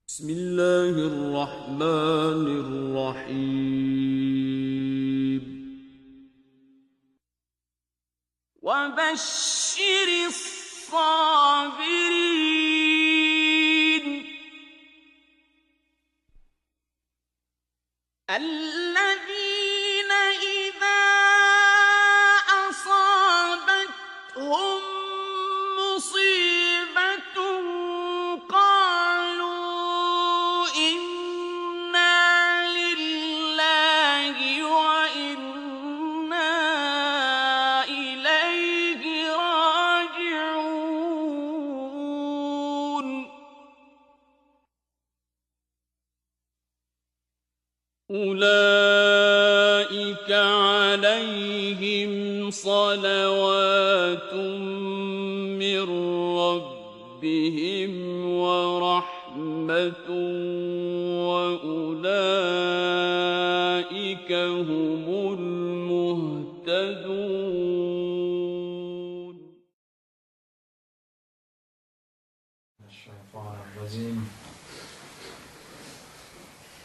Bismillahirrahmanirrahim. وَبَشِّرِ الصَّابِرِينَ الَّذِينَ إِذَا أَصَابَتْهُم مُّصِيبَةٌ قَالُوا إِنَّا لِلَّهِ وَإِنَّا إِلَيْهِ راجعون أولئك عليهم صلوات من ربهم ورحمة وأولئك هم المهتدون. الشيطان الرجيم.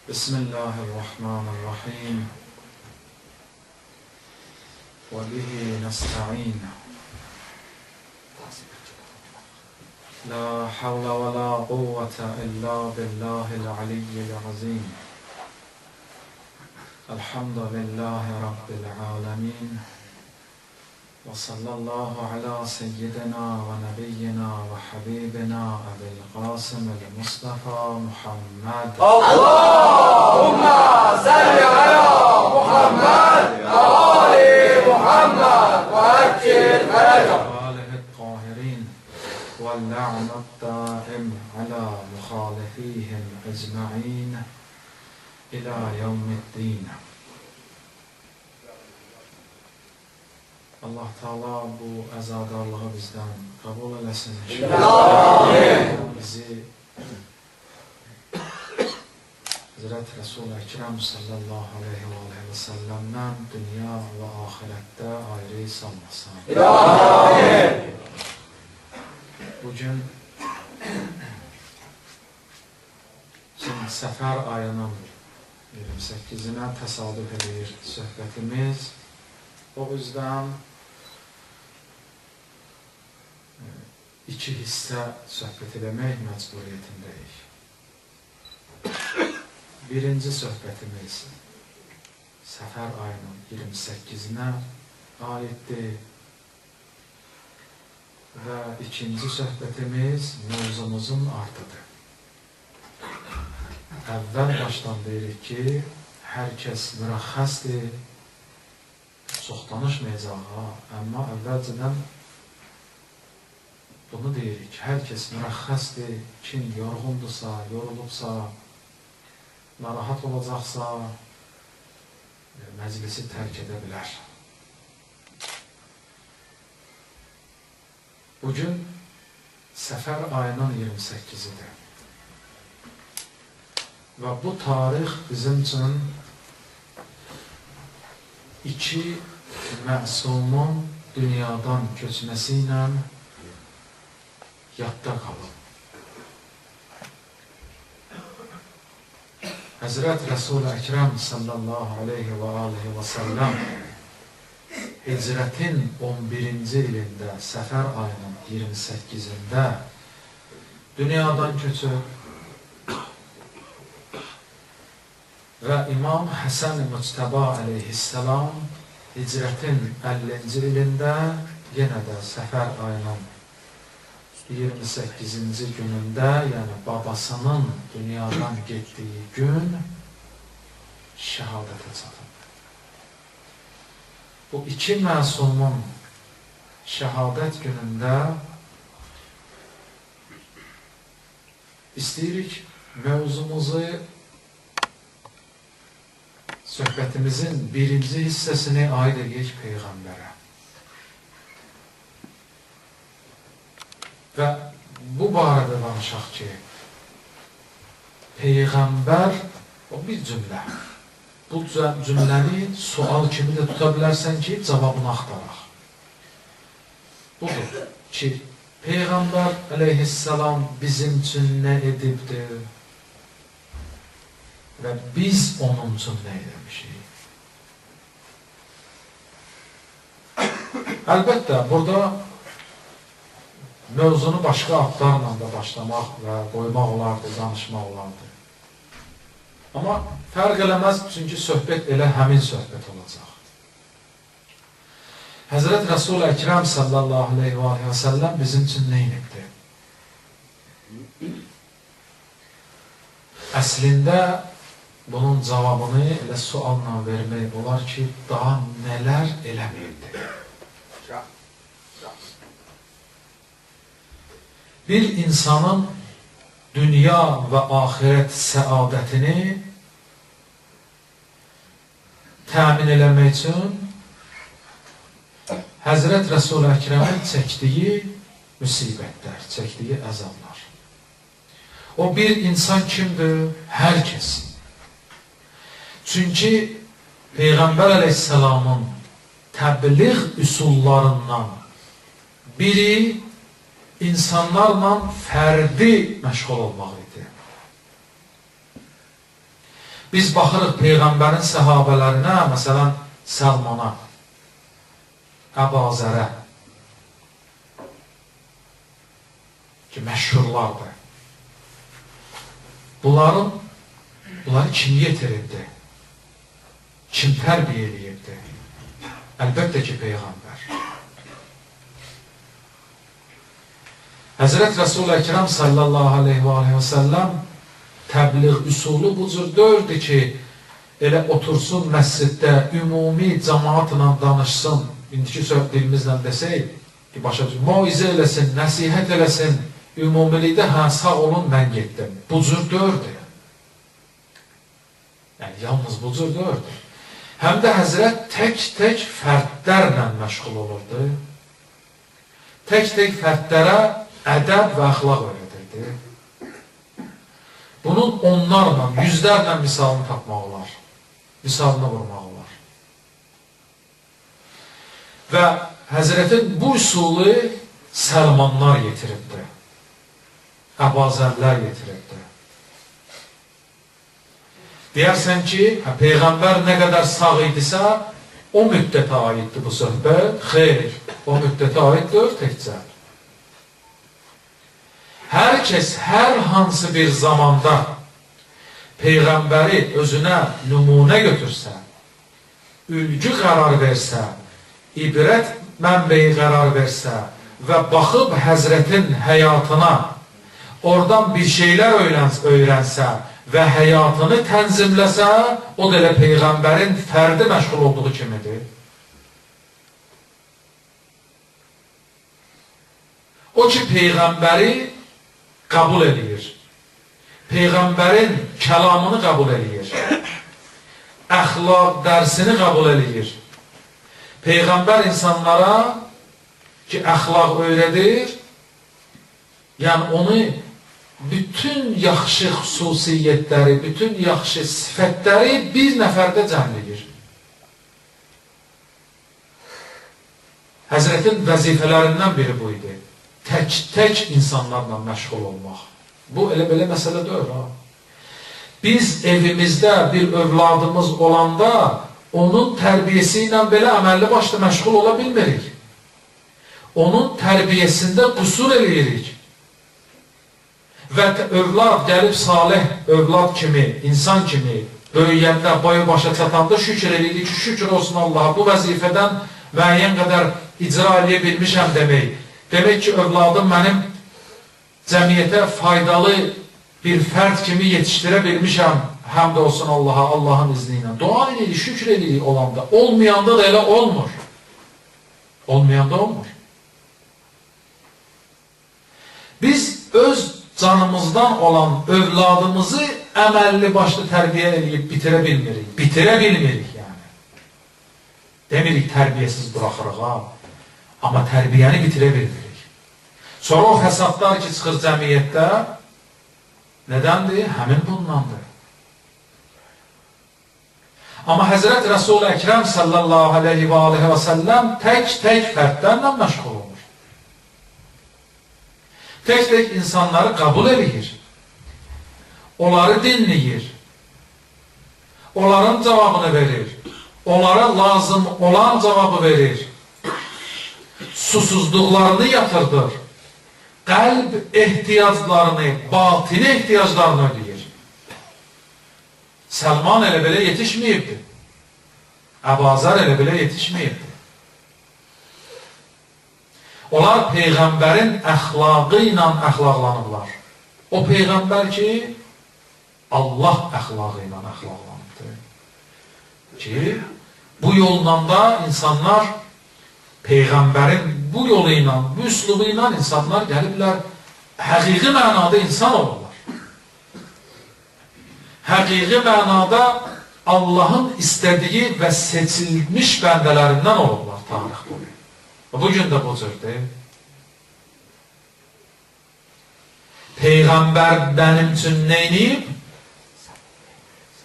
بسم الله الرحمن الرحيم. وبه نستعين. لا حول ولا قوة إلا بالله العلي العظيم. الحمد لله رب العالمين. وصلى الله على سيدنا ونبينا وحبيبنا أبي القاسم المصطفى محمد. اللهم صل على محمد وآل محمد وأجل فرجه. آله الطاهرين واللعن الدائم على مخالفيهم أجمعين إلى يوم الدين. Allah Teala bu əzadarlığı bizdən qəbul eləsin. Bizi Hazreti Resul-i Ekrem sallallahu aleyhi ve sellem'den dünya ve ahirette ayrı salmasın. Bugün Səfər ayının 28'ine təsadüf edir söhbətimiz. O yüzden iki hissə söhbət eləmək məcburiyyətindəyik. Birinci söhbətimiz Səfər ayının 28'ine aiddir və ikinci söhbətimiz mövzumuzun ardıdır. Əvvəl başdan deyirik ki, hər kəs mürəxxəsdir, çox danışmayacağı, amma əvvəlcədən bunu deyirik, hər kəs mürəxxəsdir, kim yorğundursa, yorulubsa, narahat olacaqsa, məclisi tərk edə bilər. Bugün Səfər ayının 28'idir. Və bu tarix bizim üçün iki məsumun dünyadan köçməsi ilə yadda qalıb. Həzrət Resul-i Ekrem sallallahu aleyhi ve sellem hicrətin 11-ci ilində Səfər ayının 28'ində dünyadan köçüb və İmam Həsən-i Müctəba aleyhisselam hicrətin 50-ci ilində yenə də Səfər ayının 28-ci günündə, yəni babasının dünyadan getdiyi gün şəhadətə çatıb. Bu iki məsumun şəhadət günündə istəyirik mövzumuzu, söhbətimizin birinci hissəsini aid edək Peyğəmbərə. Və bu barədə danışaq ki, Peyğəmbər, o bir cümlə. Bu cümləni sual kimi də tuta bilərsən ki, cavabını axtaraq. Budur ki, Peyğəmbər əleyhissalam bizim üçün nə edibdir? və biz onun üçün nə eləmişik? Əlbəttə, burada mövzunu başqa adlarla da başlamaq və qoymaq olardı, danışmaq olardı. Amma fərq eləməz, çünki söhbət elə həmin söhbət olacaq. Həzrət Resul-i Əkrəm sallallahu aleyhi və səlləm bizim üçün nə edibdir? Əslində, bunun cavabını elə sualla vermək olar ki, daha nələr eləməyibdir. Bir insanın dünya və axirət səadətini təmin eləmək üçün Həzrət Resul-i Əkrəmin çəkdiyi müsibətlər, çəkdiyi əzablar. O bir insan kimdir? Hər kəs. Çünki Peyğəmbər əleyhissalamın təbliğ üsullarından biri insanlarla fərdi məşğul olmaq idi. Biz baxırıq Peyğəmbərin səhabələrinə, məsələn, Səlmana, Əbazərə ki, məşhurlardır. Bunları kim yetiribdi? Kim tərbiyə edibdi? Əlbəttə ki, Peyğəmbər. Həzrət Resul-i Əkrəm sallallahu aleyhi və səlləm təbliğ üsulu bu cür dördür ki, elə otursun məsciddə, ümumi cəmaatla danışsın, indiki dilimizlə desək, ki, başa düşün, moizə eləsin, nəsihət eləsin, ümumilikdə, sağ olun, mən getdim. Bu cür dördür. Yəni, yalnız bu cür dördür. Həm də Həzrət tək-tək fərdlərlə məşğul olurdu. Tək-tək fərdlərə ədəb və əxlaq öyrədirdi. Bunun onlarla, yüzlərlə misalını tapmaq olar. Misalını vurmaq olar. Və Həzrətin bu üsulu Səlmanlar yetiribdir. Əbazərlər yetiribdir. Deyərsən ki, Peyğəmbər nə qədər sağ idisə, o müddətə aiddir bu söhbət. Xeyr, o müddətə aiddir təkcə. Hər kəs hər hansı bir zamanda Peyğəmbəri özünə nümunə götürsə, ülgü qərar versə, ibrət mənbəyi qərar versə və baxıb Həzrətin həyatına oradan bir şeylər öyrənsə və həyatını tənzimləsə, o da elə Peyğəmbərin fərdi məşğul olduğu kimidir. O ki, Peyğəmbəri qəbul edir. Peyğəmbərin kəlamını qəbul edir. Əxlaq dərsini qəbul edir. Peyğəmbər insanlara ki, əxlaq öyrədir, yəni onu bütün yaxşı xüsusiyyətləri, bütün yaxşı sifətləri bir nəfərdə cəm edir. Həzrətin vəzifələrindən biri bu idi. Tək insanlarla məşğul olmaq. Bu elə belə məsələ deyil. Biz evimizdə bir övladımız olanda onun tərbiyəsi ilə belə əməlli başlı məşğul ola bilmirik. Onun tərbiyəsində qüsur eləyirik. Və övlad gəlib salih övlad kimi, insan kimi böyüyəndə, boyu başa çatanda şükür eləyirik ki, şükür olsun Allaha, bu vəzifədən müəyyən qədər icra eləyə bilmişəm demək. Demək ki, övladım mənim cəmiyyətə faydalı bir fərd kimi yetişdirə bilmişəm, həmd olsun Allaha, Allahın izni ilə. Dua eləyirik, şükür eləyirik olanda. Olmayanda da elə olmur. Olmayanda olmur. Biz öz canımızdan olan övladımızı əməlli başlı tərbiyə edib bitirə bilmirik. Bitirə bilmirik yəni. Demirik tərbiyəsiz buraxırıq ha. Amma tərbiyəni bitirə bilmirik. Sonra o fəsadlar ki, çıxır cəmiyyətdə, nədəndir? Həmin bundandır. Amma Həzrət Resul-i Əkrəm sallallahu aleyhi və səlləm tək fərdlərlə məşğul olur. Tək insanları qəbul edir. Onları dinləyir. onların cavabını verir. Onlara lazım olan cavabı verir. Susuzluqlarını yatırdır. Qəlb ehtiyaclarını, batini ehtiyaclarını ödəyir. Səlman elə belə yetişməyibdi. Əbazər elə belə yetişməyibdi. Onlar Peyğəmbərin əxlaqı ilə əxlaqlanırlar. O Peyğəmbər ki, Allah əxlaqı ilə əxlaqlanıbdır. Ki, bu yolla da insanlar Peyğəmbərin bu yolu ilə, bu üslubu ilə insanlar gəliblər, həqiqi mənada insan olurlar. Həqiqi mənada Allahın istədiyi və seçilmiş bəndələrindən olurlar tarix boyu. Bugün də bu cürdür. Peyğəmbər mənim üçün neyniyib?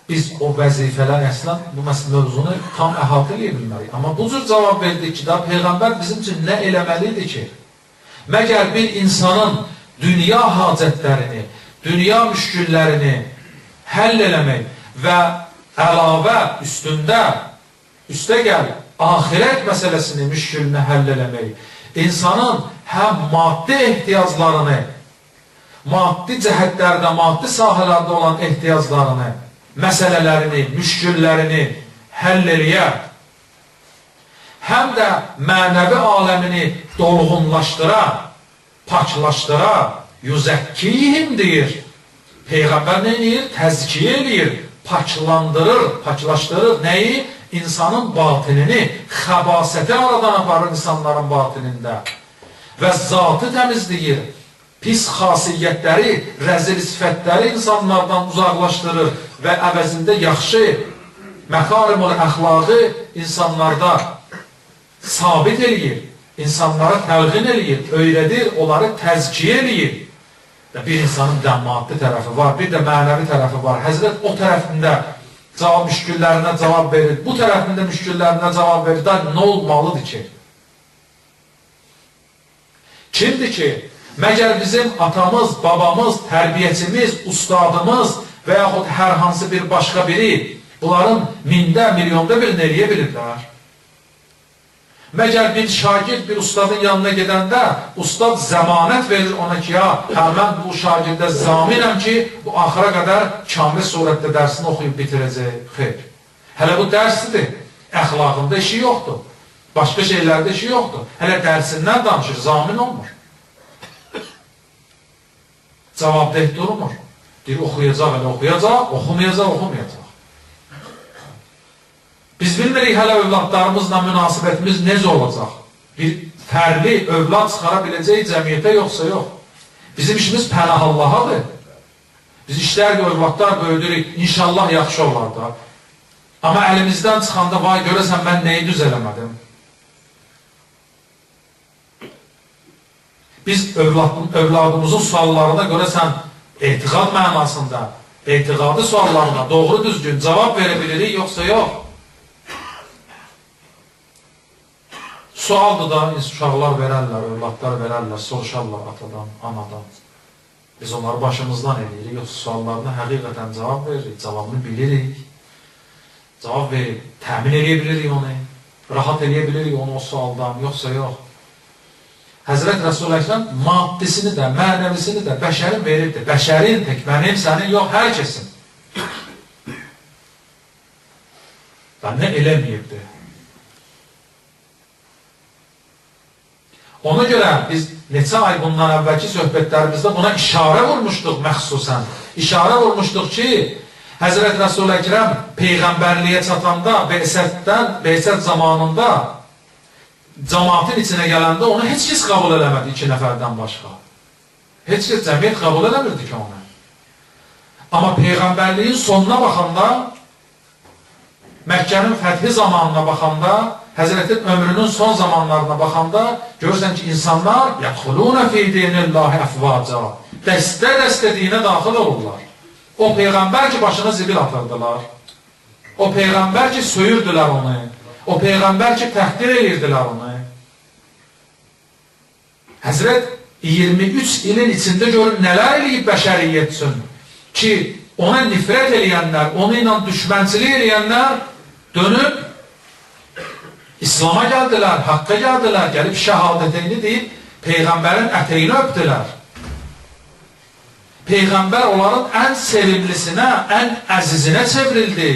Biz o vəzifələr əslən bu mövzunu tam əhatə edə bilmərik. Amma bu cür cavab verdik ki, da Peyğəmbər bizim üçün nə eləməlidir ki? Məgər bir insanın dünya hacətlərini, dünya müşküllərini həll eləmək və əlavə üstə gəl, ahirət məsələsini, müşkülünü həll eləmək, insanın həm maddi ehtiyaclarını, maddi cəhətlərdə, maddi sahələrdə olan ehtiyaclarını, məsələlərini, müşküllərini həll eləyə, həm də mənəvi aləmini dolğunlaşdıra, paklaşdıra, yüzəkkiyim deyir. Peyğəmbər nə edir? Təzkiyə edir, paklandırır, paklaşdırır. Nəyi? İnsanın batinini, xəbasəti aradan aparır insanların batinində və zatı təmizləyir. Pis xasiyyətləri, rəzil sifətləri insanlardan uzaqlaşdırır və əvəzində yaxşı məkarimul əxlaqı insanlarda sabit eləyir, insanlara təlqin eləyir, öyrədir, onları təzkiyə eləyir. Bir insanın da maddi tərəfi var, bir də mənəvi tərəfi var. Həzrət o tərəfində müşküllərinə cavab verir, bu tərəfində müşküllərinə cavab verir. Da nə olmalıdır ki? Kimdir ki, məgər bizim atamız, babamız, tərbiyəçimiz, ustadımız və yaxud hər hansı bir başqa biri bunların mində, milyonda birini eləyə bilirlər? Məgər bir şagird bir ustadın yanına gedəndə ustad zəmanət verir ona ki, mən bu şagirdə zaminəm ki, bu axıra qədər kamil surətdə dərsini oxuyub bitirəcək. Xeyr. Hələ bu dərsidir. Əxlaqında işi yoxdur. Başqa şeylərdə işi yoxdur. Hələ dərsindən danışır, zamin olmur. Cavabdeh durmur. Deyir, oxuyacaq, hələ oxuyacaq, oxumayacaq, oxumayacaq. Biz bilmirik hələ övladlarımızla münasibətimiz necə olacaq? Bir fərli övlad çıxara biləcək cəmiyyətə yoxsa yox. Bizim işimiz pənah Allahadır. Biz işlər ki, övladlar böyüdürük, inşallah yaxşı olar da. Amma əlimizdən çıxanda, vay görəsən mən nəyi düz eləmədim? Biz övladımızın suallarına görəsən etiqad mənasında, etiqadı suallarına doğru düzgün cavab verə bilirik, yoxsa yox? Sualdır da, uşaqlar verərlər, övladlar verərlər, soruşarlar atadan, anadan. Biz onları başımızdan edirik, yoxsa suallarına həqiqətən cavab veririk, cavabını bilirik. Cavab verib, təmin edə bilirik onu, rahat edə bilirik onu o sualdan, yoxsa yox. Həzrət Rəsul Əkrəm maddisini də, mənəvisini də bəşərin verirdi. Bəşərin tək, mənim, sənin, yox, hər kəsin. Və nə eləməyibdir? Ona görə biz neçə ay bundan əvvəlki söhbətlərimizdə buna işarə vurmuşduq məxsusən. İşarə vurmuşduq ki, Həzrət Rəsul Əkrəm Peyğəmbərliyə çatanda, Beysət zamanında cəmaatın içinə gələndə onu heç kəs qəbul eləmədi 2 nəfərdən başqa. Heç kəs cəmiyyət qəbul eləmirdi ki onu. Amma Peyğəmbərliyin sonuna baxanda, Məkkənin fəthi zamanına baxanda, Həzrətin ömrünün son zamanlarına baxanda görürsən ki, insanlar yədxulunə fi dinillahi əfvaca, dəstə dinə daxil olurlar. O Peyğəmbər ki, başına zibil atırdılar. O Peyğəmbər ki, söyürdülər onu. O Peyğəmbər ki, təhqir edirdilər onu. Həzrət 23 ilin içində görün nələr eləyib bəşəriyyət üçün ki, ona nifrət eləyənlər, onu ilə düşmənçilik eləyənlər dönüb İslam'a gəldilər, haqqa gəldilər, gəlib şəhadətini deyib, Peyğəmbərin ətəyini öpdülər. Peyğəmbər onların ən sevimlisinə, ən əzizinə çevrildi.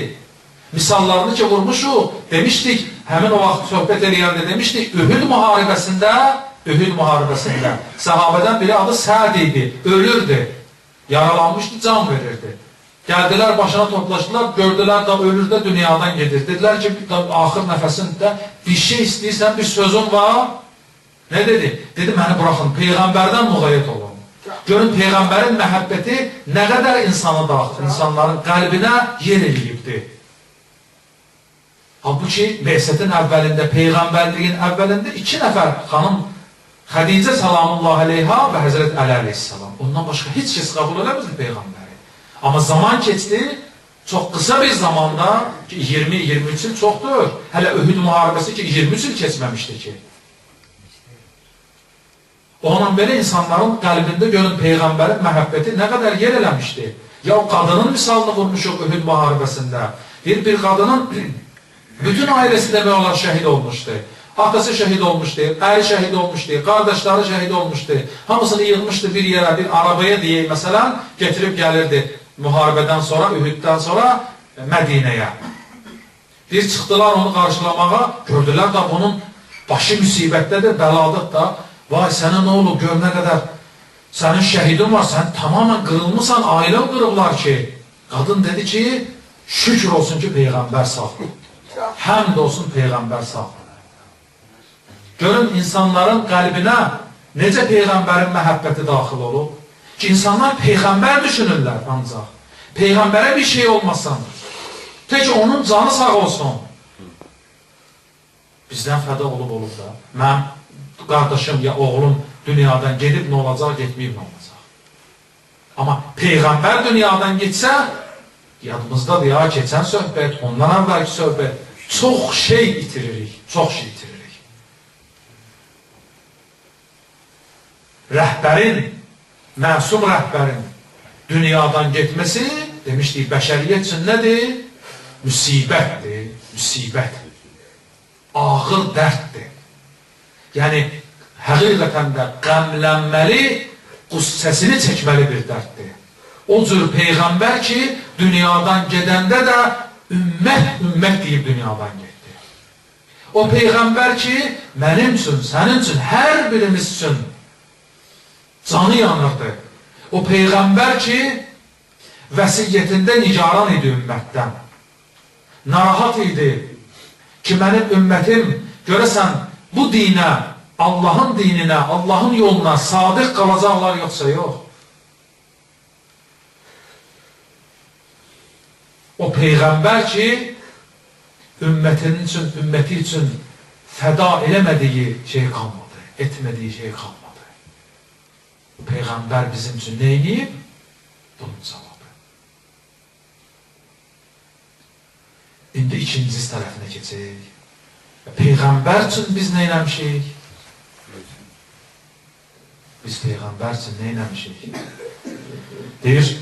Misallarını ki vurmuşuq, demişdik, həmin o vaxt söhbət eləyəndə demişdik, Ühud müharibəsində sahabədən biri adı Səd idi, ölürdü, yaralanmışdı, can verirdi. Gəldilər, başına toplaşdılar, gördülər da ölürdə dünyadan gedir. Dedilər ki, axır nəfəsində bir şey istəyirsən, bir sözün var. Ne dedi? Dedi, məni buraxın, Peyğəmbərdən müğayyət olun. Görün, Peyğəmbərin məhəbbəti nə qədər insana daxil, insanların qəlbinə yer eləyibdir. Halbuki, Beysətin əvvəlində, Peyğəmbərliyin əvvəlində 2 nəfər xanım, Xədicə salamullah aleyha və Həzrət Əli aleyhissalam. Ondan başqa heç kəs qəbul eləməzdi Peyğəmbəri. Amma zaman keçdi, çox qısa bir zamanda, 20-23 il çoxdur. Hələ Ühud müharibəsi ki, 23 il keçməmişdi ki. Onunla belə insanların qəlbində görün Peyğəmbərin məhəbbəti nə qədər yer eləmişdi. Ya qadının misalını vurmuşuq Ühud müharibəsində. Bir qadının bütün ailəsi demək olar şəhid olmuşdu. Atası şəhid olmuşdu, əri şəhid olmuşdu, qardaşları şəhid olmuşdu. Hamısını yığmışdı bir yerə, bir arabaya deyək, məsələn, getirib gəlirdi müharibədən sonra, Ühuddən sonra Mədinəyə. Bir çıxdılar onu qarşılamağa, gördülər da bunun başı müsibətdədir, bəladır da. Vay, sənə nə olub, gör nə qədər, sənin şəhidin var, sən tamamen qırılmışsan, ailə qırıblar ki. Qadın dedi ki, şükür olsun ki, Peyğəmbər sağ. Həmd olsun Peyğəmbər sağ. Görün, insanların qəlbinə necə Peyğəmbərin məhəbbəti daxil olub? Ki, insanlar Peyğəmbər düşünürlər ancaq. Peyğəmbərə bir şey olmasın. Tək onun canı sağ olsun. Bizdən fəda olub da. Mən, qardaşım ya oğlum dünyadan gedib nə olacaq, getməyib nə olacaq. Amma Peyğəmbər dünyadan getsə, yadımızdadır ya, keçən söhbət, ondan əvvəlki söhbət, çox şey itiririk, çox şey itiririk. Rəhbərin, məsum rəhbərin dünyadan getməsi, demişdik, bəşəriyyət üçün nədir? Müsibətdir, müsibət. Ağır dərddir. Yəni, həqiqətən də qəmlənməli, qüssəsini çəkməli bir dərddir. O cür Peyğəmbər ki, dünyadan gedəndə də ümmət deyib dünyadan getdi. O Peyğəmbər ki, mənim üçün, sənin üçün, hər birimiz üçün canı yanırdı. O Peyğəmbər ki, vəsiyyətində nigaran idi ümmətdən. Narahat idi ki, mənim ümmətim görəsən bu dinə, Allahın dininə, Allahın yoluna sadiq qalacaqlar yoxsa yox. O Peyğəmbər ki, ümməti üçün fəda eləmədiyi şey qalmadı, etmədiyi şey qalmadı. Peyğəmbər bizim üçün nə edib? Bunun cavabı. İndi ikinci tərəfinə keçək. Peyğəmbər üçün biz nə eləmişik? Biz Peyğəmbər üçün nə eləmişik? Deyir,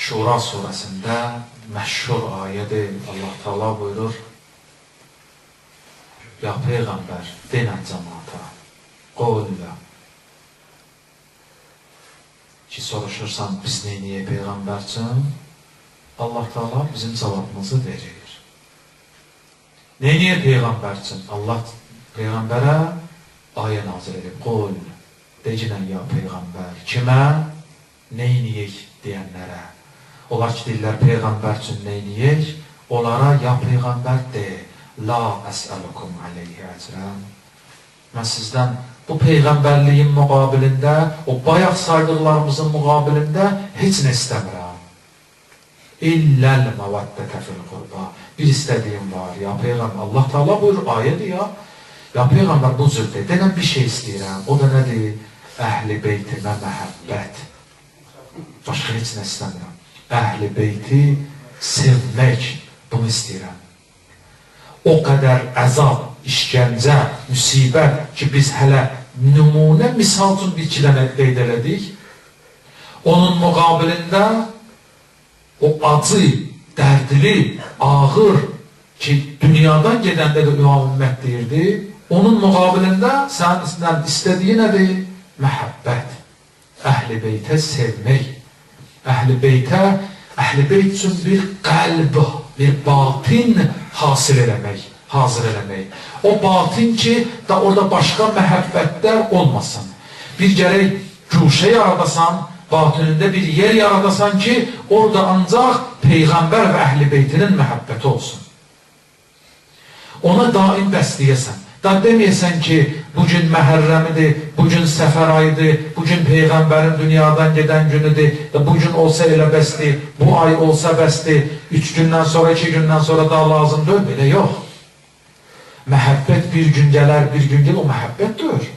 Şura surəsində məşhur ayədir, Allah Teala buyurur, ya Peyğəmbər, denən cəmaata, qovullə ki, soruşursan, biz neyniyək Peyğəmbər üçün? Allah Teala bizim cavabımızı verir. Neyniyək Peyğəmbər üçün? Allah Peyğəmbərə ayə nazir edib, qovul, decinən ya Peyğəmbər, kimə? Neyniyək deyənlərə. Onlar ki, deyirlər, Peyğəmbər üçün neyniyək? Onlara, ya Peyğəmbər de, la əsəlukum aleyhi əcrən. Mən sizdən bu Peyğəmbərliyin müqabilində, o bayaq saydıqlarımızın müqabilində heç nə istəmirəm. İlləl məvəddətə fil qurba. Bir istədiyim var, ya Peyğəmbər. Allah Teala buyurur, ayədir ya. Ya Peyğəmbər bu cürdür, denən bir şey istəyirəm. O da nədir? Əhli beytimə məhəbbət. Başqa heç nə istəmirəm. Əhli beyti sevmək, bunu istəyirəm. O qədər əzab işgəncə, müsibət ki, biz hələ nümunə misal üçün bir iki dənə qeyd elədik. Onun müqabilində o acı, dərdli, ağır ki, dünyadan gedəndə də ümumiyyət deyirdi, onun müqabilində səndən istədiyi nədir? Məhəbbət. Əhl-i beytə sevmək. Əhl-i beyt üçün bir qəlb, bir batin hasil eləmək, hazır eləmək. O batin ki, da orada başqa məhəbbətlər olmasın. Bir gərək güşə yaradasan, batinində bir yer yaradasan ki, orada ancaq Peyğəmbər və Əhl-i beytinin məhəbbəti olsun. Ona daim bəsləyəsən. Da deməyəsən ki, bugün Məhərrəmidir, bugün Səfər ayıdır, bugün Peyğəmbərin dünyadan gedən günüdür, bugün olsa elə bəsdir, bu ay olsa bəsdir, 3 gündən sonra, 2 gündən sonra daha lazımdır, belə yox. Məhəbbət bir gün gələr, bir gün gəlir, o məhəbbətdir.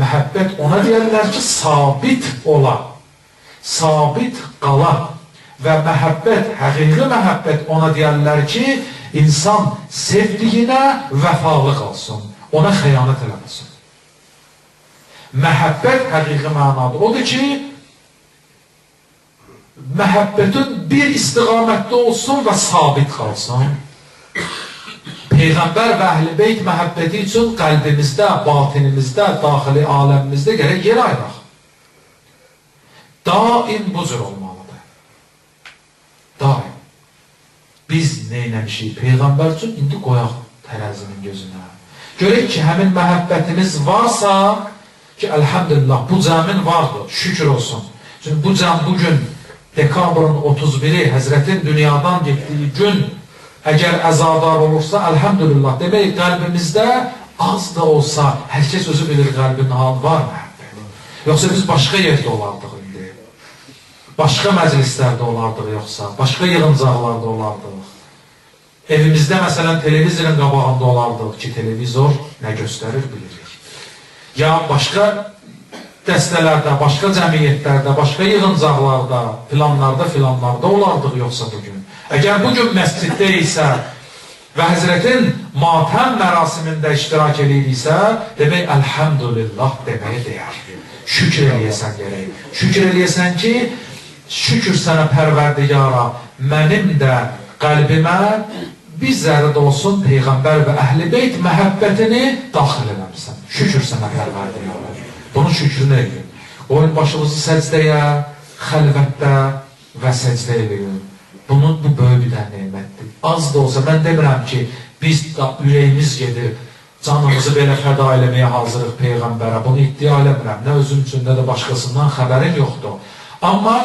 Məhəbbət ona deyərlər ki, sabit ola, sabit qala və məhəbbət, həqiqi məhəbbət ona deyərlər ki, İnsan sevdiyinə vəfalı qalsın, ona xəyanət eləməsin. Məhəbbət həqiqi mənadır. Odur ki, məhəbbətin bir istiqamətdə olsun və sabit qalsın. Peyğəmbər və Əhl-i beyt məhəbbəti üçün qəlbimizdə, batinimizdə, daxili aləmimizdə gərək yer ayıraq. Daim bu cür olmalıdır. Daim. Biz neynəmişik Peyğəmbər üçün? İndi qoyaq tərəzinin gözünə. Görək ki, həmin məhəbbətimiz varsa, ki, əlhəmdülillah, bu cəmin vardır, şükür olsun. Çünki bu cəm bugün, dekabrın 31-i, Həzrətin dünyadan getdiyi gün, əgər əzadar olursa, əlhəmdülillah, demək, qəlbimizdə az da olsa, hər kəs özü bilir qəlbin hal var məhəbbət. Yoxsa biz başqa yerdə olardıq indi. Başqa məclislərdə olardıq yoxsa, başqa yığıncaqlarda olardıq. Evimizdə, məsələn, televizorun qabağında olardıq ki, televizor nə göstərir bilirik. Ya başqa dəstələrdə, başqa cəmiyyətlərdə, başqa yığıncaqlarda, filanlarda olardıq yoxsa bugün. Əgər bugün məsciddə isə və Həzrətin matəm mərasimində iştirak ediriksə, demək, əlhəmdülillah deməyə deyər. Şükür eləyəsən gərək. Şükür eləyəsən ki, şükür sənə pərverdigara, mənim də qəlbimə bir zərrədə olsun Peyğəmbər və Əhl-i beyt məhəbbətini daxil eləmirsən. Şükür sənə pərverdigara. Bunun şükrünü edin. Qoyun başımızı səcdəyə, xəlvətdə və səcdə edin. Bunun bu böyük bir də neymətdir. Az da olsa, mən demirəm ki, biz ürəyimiz gedir, canımızı belə fəda eləməyə hazırıq Peyğəmbərə. Bunu iddia eləmirəm. Nə özüm üçün, nə də başqasından xəbərim yoxdur. Amma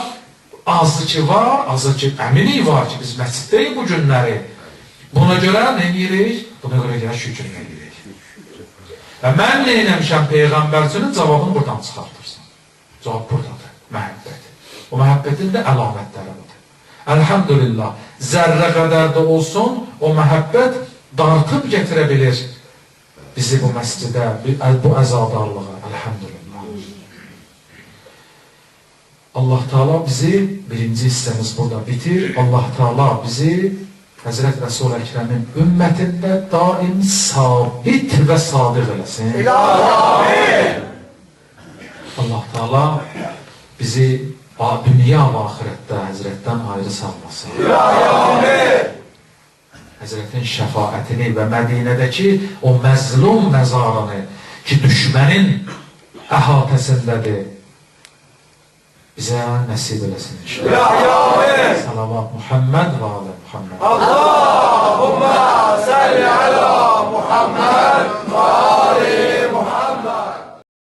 azı ki var, azı ki əminik var ki, biz məsciddəyik bu günləri. Buna görə nə edirik? Buna görə gələ şükür edirik. Və mən nə eləmişəm Peyğəmbərçinin cavabını buradan çıxartırsan. Cavab buradadır, məhəbbət. O məhəbbətin də əlamətləri budur. Əlhəmdülillah, zərrə qədər də olsun, o məhəbbət dartıb gətirə bilir bizi bu məscidə, bu əzadarlığa. Əlhəmdülillah. Allah Teala bizi, birinci hissəmiz burada bitir. Allah Teala bizi Həzrət Rəsul Əkrəmin ümmətində daim sabit və sadiq eləsin. Amin. Allah Teala bizi dünya və axirətdə Həzrətdən ayrı salmasın. Amin. Həzrətin şəfaətini və Mədinədəki o məzlum məzarını ki, düşmənin əhatəsindədir, bizə nəsib eləsin inşallah. Salavat Muhammed və alə Muhammed. Allahumma salli ala Muhammed.